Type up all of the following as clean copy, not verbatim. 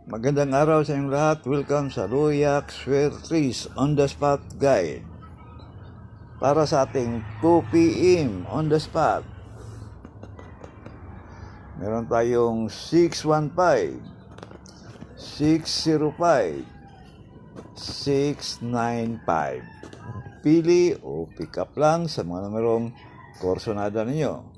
Magandang araw sa inyong lahat. Welcome sa Royak Swertres on the spot guide. Para sa ating 2 PM on the spot. Meron tayong 615, 605, 695. Pili o pick up lang sa mga numerong korsonada ninyo.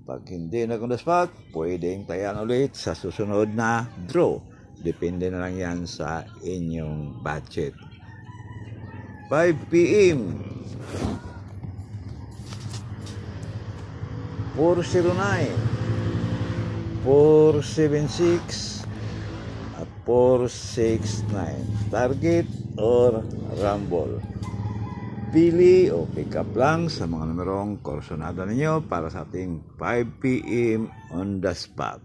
Pag hindi na on the spot, pwedeng tayan ulit sa susunod na draw. Depende na lang yan sa inyong budget. 5 PM 409, 476 at 469. Target or rumble. Pili o pick up lang sa mga numerong korsonada ninyo para sa ating 5 PM on the spot.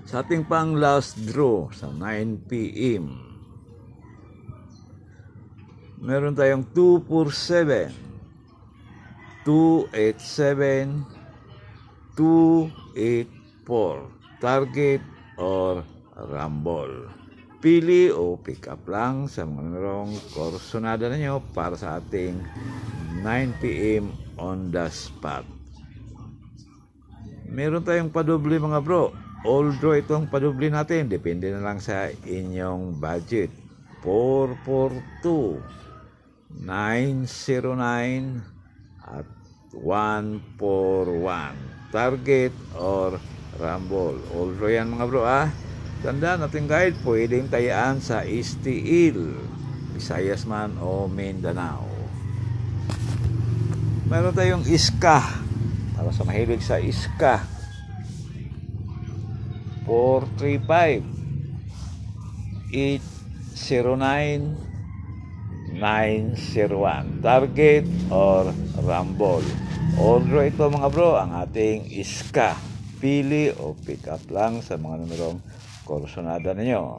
Sa ating pang last draw sa 9 PM, meron tayong 247, 287, 284. Target or rumble. Pili o pick up lang sa mga numerong korsonada ninyo para sa ating 9 PM on the spot. Meron tayong padoble mga bro. Although itong padoble natin, depende na lang sa inyong budget. 442, 909 at 141. Target or rumble. Although yan mga bro Tandaan natin guide, pwedeng tayaan sa Istiil, Visayas man o Mindanao. Meron tayong iska. Para sa mahilig sa iska. 435, 809, 901. Target or rumble. Although ito mga bro, ang ating iska. Pili o pick up lang sa mga numerong korsonada ninyo.